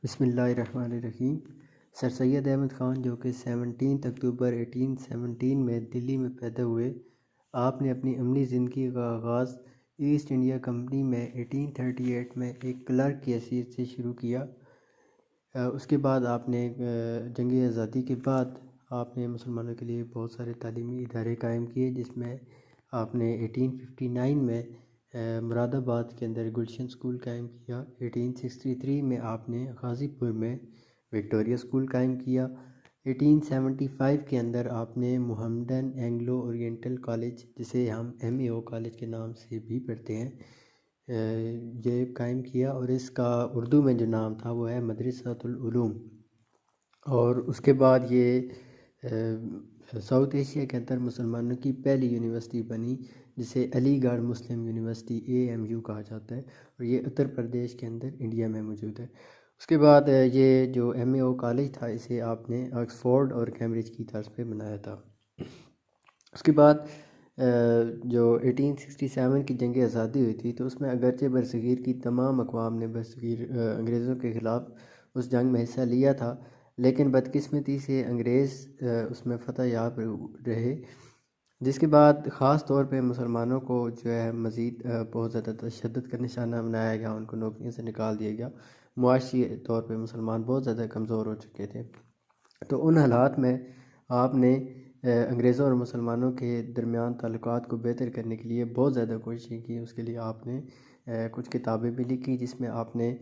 بسم اللہ الرحمن الرحیم۔ سر سید احمد خان جو کہ 17 اکتوبر 1817 میں دلی میں پیدا ہوئے، آپ نے اپنی عملی زندگی کا آغاز ایسٹ انڈیا کمپنی میں 1838 میں ایک کلرک کی حیثیت سے شروع کیا۔ اس کے بعد آپ نے جنگ آزادی کے بعد آپ نے مسلمانوں کے لیے بہت سارے تعلیمی ادارے قائم کیے، جس میں آپ نے 1859 میں مراد آباد کے اندر گلشن سکول قائم کیا۔ 1863 میں آپ نے غازی پور میں وکٹوریہ سکول قائم کیا۔ 1875 کے اندر آپ نے محمدن اینگلو اورینٹل کالج، جسے ہم MAO کالج کے نام سے بھی پڑھتے ہیں، یہ قائم کیا، اور اس کا اردو میں جو نام تھا وہ ہے مدرسۃ العلوم۔ اور اس کے بعد یہ ساؤتھ ایشیا کے اندر مسلمانوں کی پہلی یونیورسٹی بنی، جسے علی گڑھ مسلم یونیورسٹی AMU کہا جاتا ہے، اور یہ اتر پردیش کے اندر انڈیا میں موجود ہے۔ اس کے بعد یہ جو MAO کالج تھا، اسے آپ نے آکسفورڈ اور کیمبرج کی طرز پہ بنایا تھا۔ اس کے بعد جو 1867 کی جنگ آزادی ہوئی تھی، تو اس میں اگرچہ برصغیر کی تمام اقوام نے برصغیر انگریزوں کے خلاف اس جنگ میں حصہ لیا تھا، لیکن بدقسمتی سے انگریز اس میں فتح یاب رہے، جس کے بعد خاص طور پہ مسلمانوں کو جو ہے مزید بہت زیادہ تشدد کا نشانہ بنایا گیا، ان کو نوکریوں سے نکال دیا گیا۔ معاشی طور پہ مسلمان بہت زیادہ کمزور ہو چکے تھے، تو ان حالات میں آپ نے انگریزوں اور مسلمانوں کے درمیان تعلقات کو بہتر کرنے کے لیے بہت زیادہ کوششیں کی۔ اس کے لیے آپ نے کچھ کتابیں بھی لکھی، جس میں آپ نے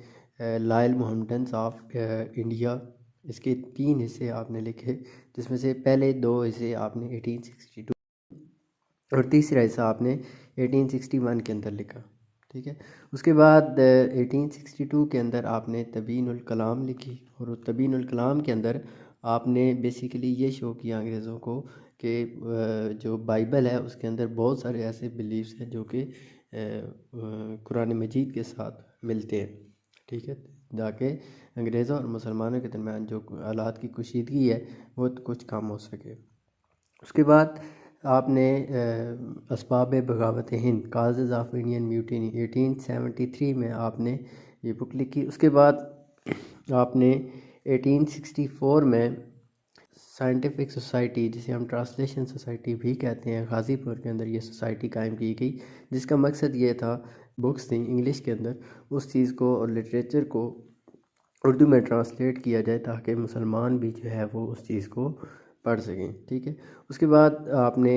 لائل محمڈنس آف انڈیا، اس کے 3 حصے آپ نے لکھے، جس میں سے پہلے 2 حصے آپ نے 1862 اور تیسرا حصہ آپ نے 1861 کے اندر لکھا، ٹھیک ہے۔ اس کے بعد 1862 کے اندر آپ نے تبیین الکلام لکھی، اور تبیین الکلام کے اندر آپ نے بیسیکلی یہ شو کیا انگریزوں کو کہ جو بائبل ہے اس کے اندر بہت سارے ایسے بلیفز ہیں جو کہ قرآن مجید کے ساتھ ملتے ہیں، ٹھیک ہے، تاکہ انگریزوں اور مسلمانوں کے درمیان جو حالات کی کشیدگی ہے وہ کچھ کم ہو سکے۔ اس کے بعد آپ نے اسباب بغاوت ہند، کازز آف انڈین میوٹینی، 1873 میں آپ نے یہ بک لکھی۔ اس کے بعد آپ نے 1864 میں سائنٹیفک سوسائٹی، جسے ہم ٹرانسلیشن سوسائٹی بھی کہتے ہیں، غازی پور کے اندر یہ سوسائٹی قائم کی گئی، جس کا مقصد یہ تھا، بکس تھیں انگلش کے اندر، اس چیز کو اور لٹریچر کو اردو میں ٹرانسلیٹ کیا جائے تاکہ مسلمان بھی جو ہے وہ اس چیز کو پڑھ سکیں، ٹھیک ہے۔ اس کے بعد آپ نے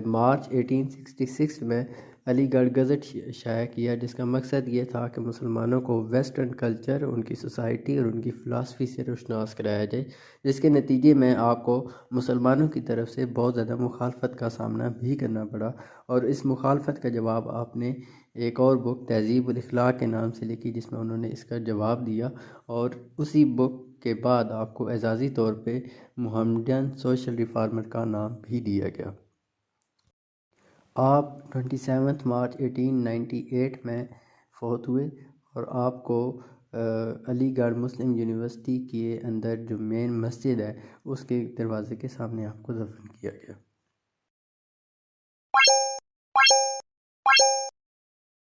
مارچ 1866 میں علی گڑھ گزٹ شائع کیا، جس کا مقصد یہ تھا کہ مسلمانوں کو ویسٹرن کلچر، ان کی سوسائٹی اور ان کی فلاسفی سے روشناس کرایا جائے، جس کے نتیجے میں آپ کو مسلمانوں کی طرف سے بہت زیادہ مخالفت کا سامنا بھی کرنا پڑا، اور اس مخالفت کا جواب آپ نے ایک اور بک تہذیب الاخلاق کے نام سے لکھی، جس میں انہوں نے اس کا جواب دیا، اور اسی بک کے بعد آپ کو اعزازی طور پہ محمدن سوشل ریفارمر کا نام بھی دیا گیا۔ آپ 27 مارچ 1898 میں فوت ہوئے، اور آپ کو علی گڑھ مسلم یونیورسٹی کے اندر جو مین مسجد ہے اس کے دروازے کے سامنے آپ کو دفن کیا گیا۔